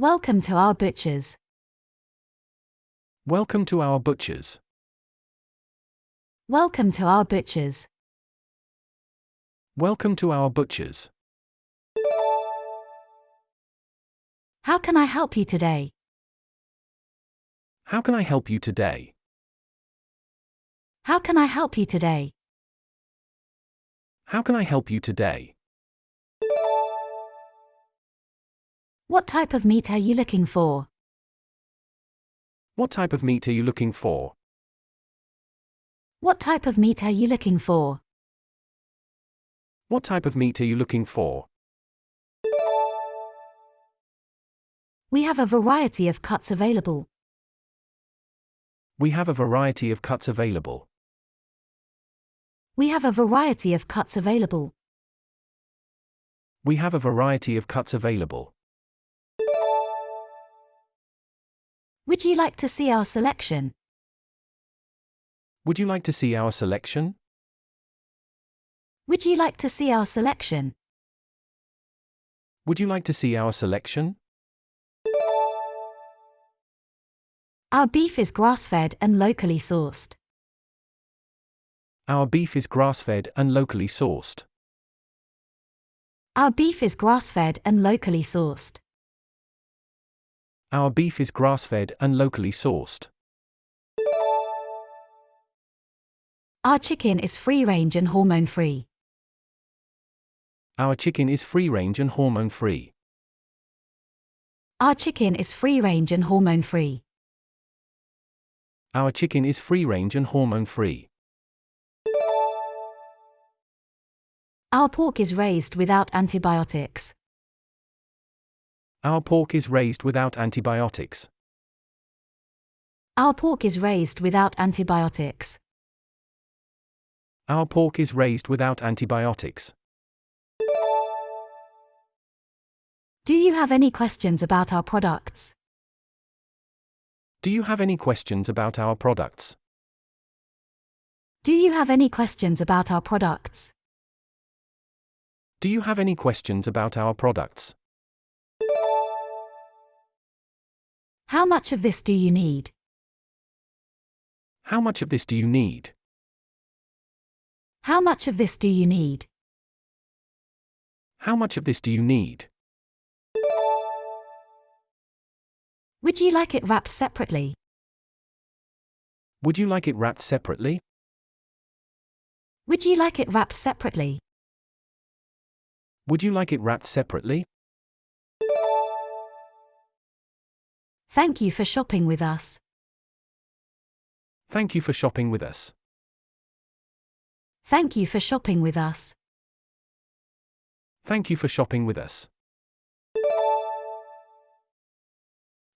Welcome to our butchers. Welcome to our butchers. Welcome to our butchers. Welcome to our butchers. How can I help you today? How can I help you today? How can I help you today? How can I help you today? What type of meat are you looking for? What type of meat are you looking for? What type of meat are you looking for? What type of meat are you looking for? We have a variety of cuts available. We have a variety of cuts available. We have a variety of cuts available. We have a variety of cuts available. Would you like to see our selection? Would you like to see our selection? Would you like to see our selection? Would you like to see our selection? Our beef is grass-fed and locally sourced. Our beef is grass-fed and locally sourced. Our beef is grass-fed and locally sourced. Our beef is grass-fed and locally sourced. Our chicken is free-range and hormone-free. Our chicken is free-range and hormone-free. Our chicken is free-range and hormone-free. Our chicken is free-range and hormone-free. Our pork is raised without antibiotics. Our pork is raised without antibiotics. Our pork is raised without antibiotics. Our pork is raised without antibiotics. Do you have any questions about our products? Do you have any questions about our products? Do you have any questions about our products? Do you have any questions about our products? How much of this do you need? How much of this do you need? How much of this do you need? How much of this do you need? Would you like it wrapped separately? Would you like it wrapped separately? Would you like it wrapped separately? Would you like it wrapped separately? Thank you for shopping with us. Thank you for shopping with us. Thank you for shopping with us. Thank you for shopping with us.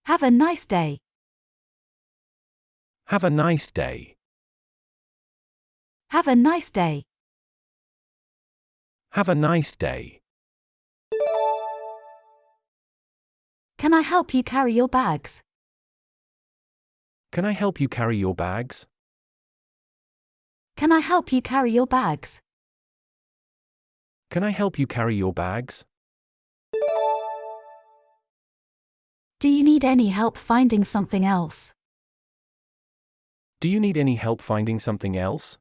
Have a nice day. Have a nice day. Have a nice day. Have a nice day. Can I help you carry your bags? Can I help you carry your bags? Can I help you carry your bags? Can I help you carry your bags? Do you need any help finding something else? Do you need any help finding something else?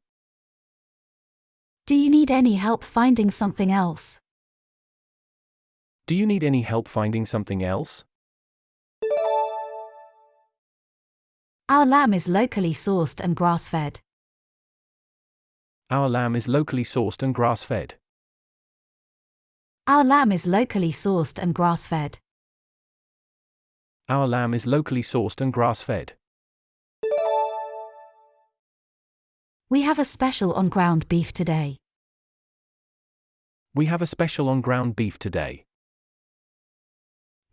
Do you need any help finding something else? Do you need any help finding something else? Our lamb is locally sourced and grass-fed. Our lamb is locally sourced and grass-fed. Our lamb is locally sourced and grass-fed. Our lamb is locally sourced and grass-fed. We have a special on ground beef today. We have a special on ground beef today.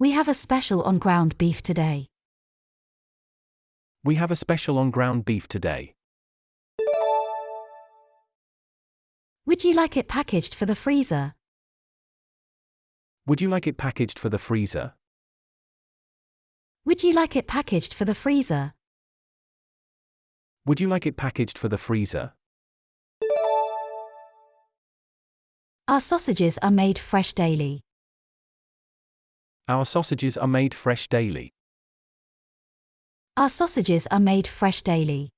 We have a special on ground beef today. We have a special on ground beef today. Would you like it packaged for the freezer? Would you like it packaged for the freezer? Would you like it packaged for the freezer? Would you like it packaged for the freezer? Our sausages are made fresh daily. Our sausages are made fresh daily. Our sausages are made fresh daily.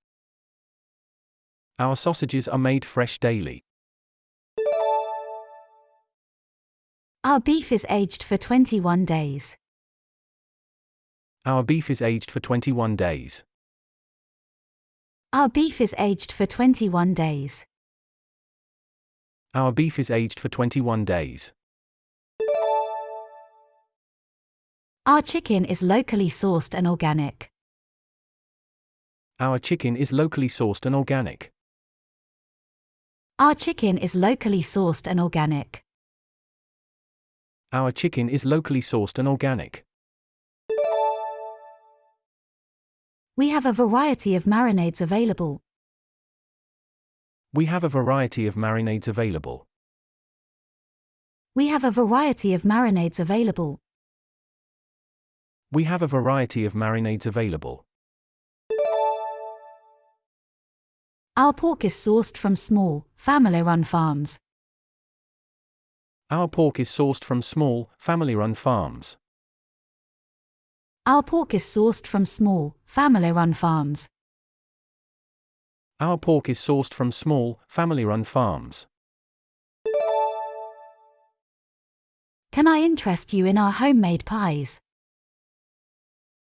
Our sausages are made fresh daily. Our beef is aged for 21 days. Our beef is aged for 21 days. Our beef is aged for 21 days. Our beef is aged for 21 days. Our chicken is locally sourced and organic. Our chicken is locally sourced and organic. Our chicken is locally sourced and organic. Our chicken is locally sourced and organic. We have a variety of marinades available. We have a variety of marinades available. We have a variety of marinades available. We have a variety of marinades available. Our pork is sourced from small, family-run farms. Our pork is sourced from small, family-run farms. Our pork is sourced from small, family-run farms. Our pork is sourced from small, family-run farms. Can I interest you in our homemade pies?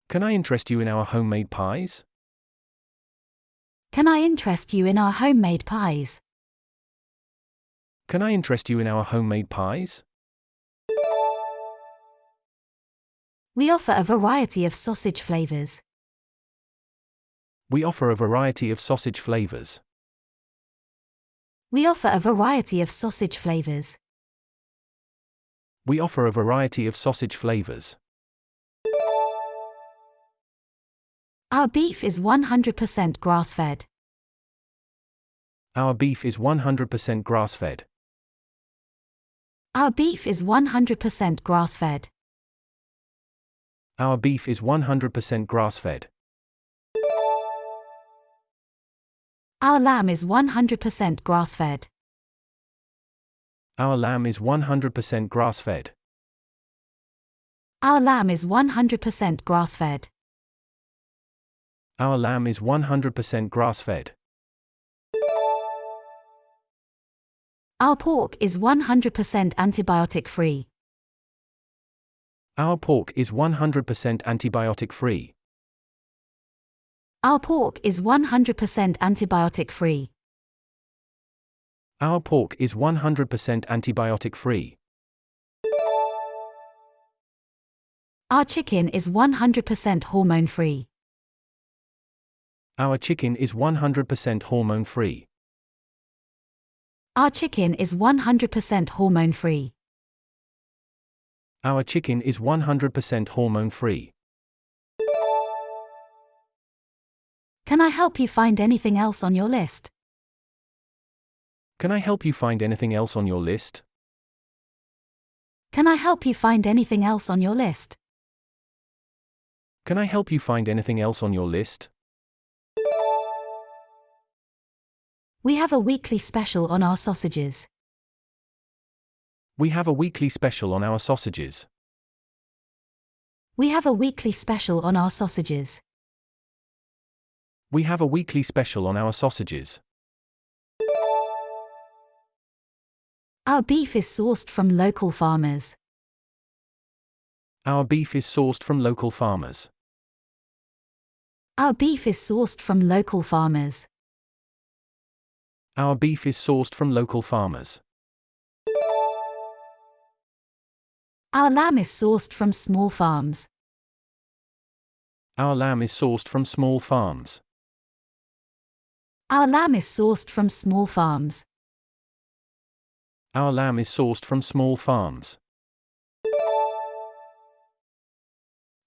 Can I interest you in our homemade pies? Can I interest you in our homemade pies? Can I interest you in our homemade pies? We offer a variety of sausage flavors. We offer a variety of sausage flavors. We offer a variety of sausage flavors. We offer a variety of sausage flavors. Our beef is 100% grass-fed. Our beef is 100% grass-fed. Our beef is 100% grass-fed. Our beef is 100% grass-fed. Our lamb is 100% grass-fed. Our lamb is 100% grass-fed. Our lamb is 100% grass-fed. Our lamb is 100% grass-fed. Our pork is 100% antibiotic-free. Our pork is 100% antibiotic-free. Our pork is 100% antibiotic-free. Our pork is 100% antibiotic-free. Our chicken is 100% hormone-free. Our chicken is 100% hormone-free. Our chicken is 100% hormone-free. Our chicken is 100% hormone-free. Can I help you find anything else on your list? Can I help you find anything else on your list? Can I help you find anything else on your list? Can I help you find anything else on your list? We have a weekly special on our sausages. We have a weekly special on our sausages. We have a weekly special on our sausages. We have a weekly special on our sausages. Our beef is sourced from local farmers. Our beef is sourced from local farmers. Our beef is sourced from local farmers. Our beef is sourced from local farmers. Our lamb is sourced from small farms. Our lamb is sourced from small farms. Our lamb is sourced from small farms. Our lamb is sourced from small farms.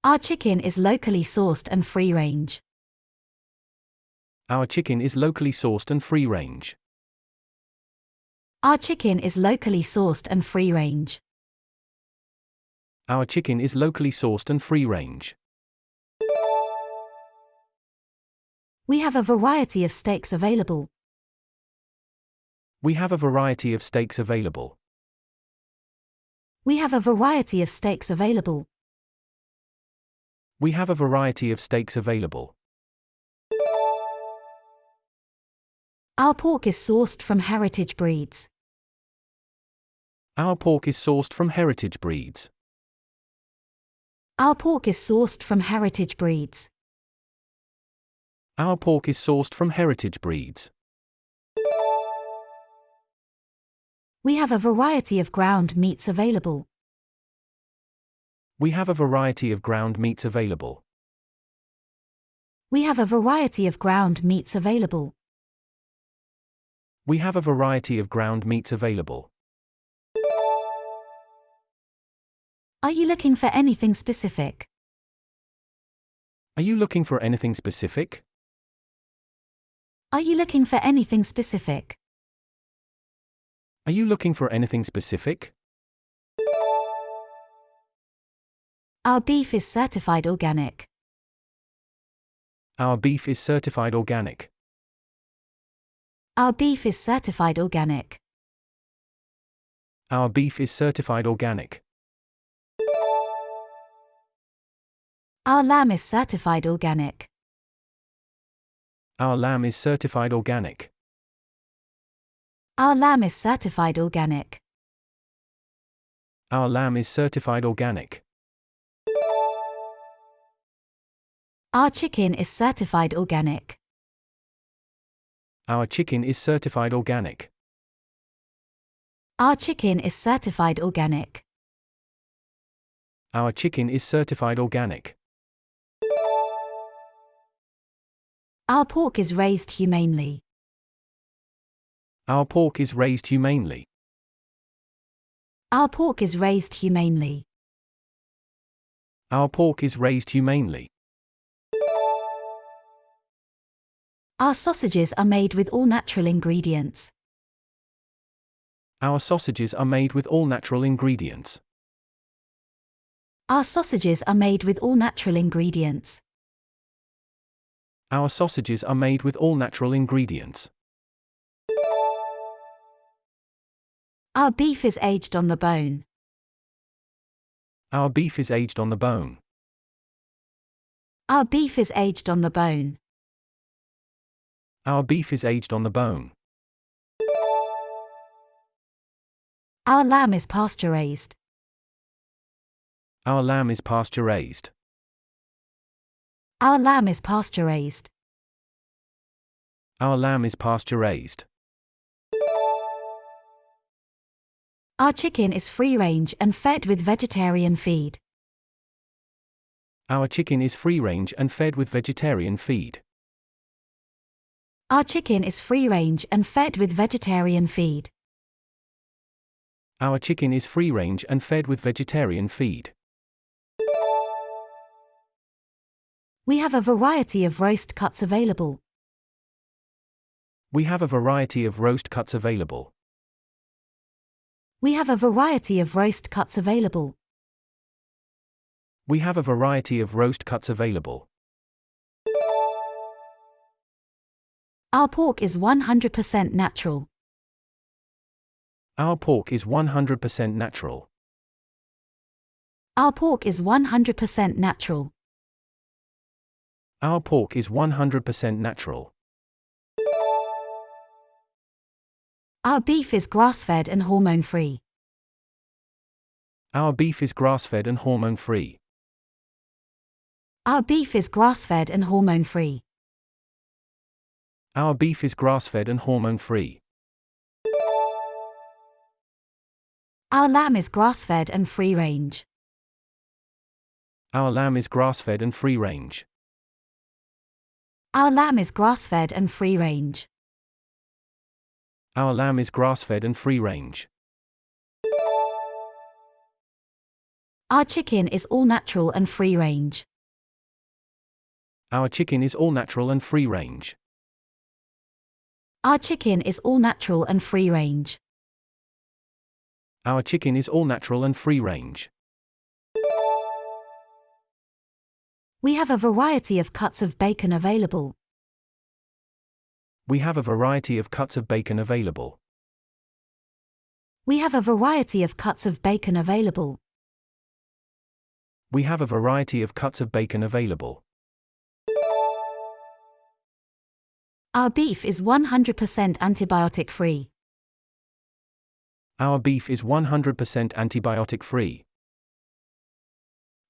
Our chicken is locally sourced and free-range. Our chicken is locally sourced and free-range. Our chicken is locally sourced and free-range. Our chicken is locally sourced and free-range. We have a variety of steaks available. We have a variety of steaks available. We have a variety of steaks available. We have a variety of steaks available. Our pork is sourced from heritage breeds. Our pork is sourced from heritage breeds. Our pork is sourced from heritage breeds. Our pork is sourced from heritage breeds. We have a variety of ground meats available. We have a variety of ground meats available. We have a variety of ground meats available. We have a variety of ground meats available. Are you looking for anything specific? Are you looking for anything specific? Are you looking for anything specific? Are you looking for anything specific? Our beef is certified organic. Our beef is certified organic. Our beef is certified organic. Our beef is certified organic. Our lamb is certified organic. Our lamb is certified organic. Our lamb is certified organic. Our lamb is certified organic. Our chicken is certified organic. Our chicken is certified organic. Our chicken is certified organic. Our chicken is certified organic. Our pork is raised humanely. Our pork is raised humanely. Our pork is raised humanely. Our pork is raised humanely. Our sausages are made with all natural ingredients. Our sausages are made with all natural ingredients. Our sausages are made with all natural ingredients. Our sausages are made with all natural ingredients. Our beef is aged on the bone. Our beef is aged on the bone. Our beef is aged on the bone. Our beef is aged on the bone. Our lamb is pasture-raised. Our lamb is pasture-raised. Our lamb is pasture-raised. Our lamb is pasture-raised. Our chicken is free-range and fed with vegetarian feed. Our chicken is free-range and fed with vegetarian feed. Our chicken is free-range and fed with vegetarian feed. Our chicken is free-range and fed with vegetarian feed. We have a variety of roast cuts available. We have a variety of roast cuts available. We have a variety of roast cuts available. We have a variety of roast cuts available. Our pork is 100% natural. Our pork is 100% natural. Our pork is 100% natural. Our pork is 100% natural. Our beef is grass-fed and hormone-free. Our beef is grass-fed and hormone-free. Our beef is grass-fed and hormone-free. Our beef is grass-fed and hormone-free. Our lamb is grass-fed and free-range. Our lamb is grass-fed and free-range. Our lamb is grass-fed and free-range. Our lamb is grass-fed and free-range. Our chicken is all natural and free-range. Our chicken is all natural and free-range. Our chicken is all natural and free-range. Our chicken is all natural and free-range. We have a variety of cuts of bacon available. We have a variety of cuts of bacon available. We have a variety of cuts of bacon available. We have a variety of cuts of bacon available. Our beef is 100% antibiotic free. Our beef is 100% antibiotic free.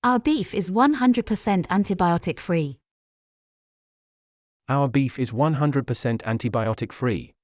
Our beef is 100% antibiotic free. Our beef is 100% antibiotic free.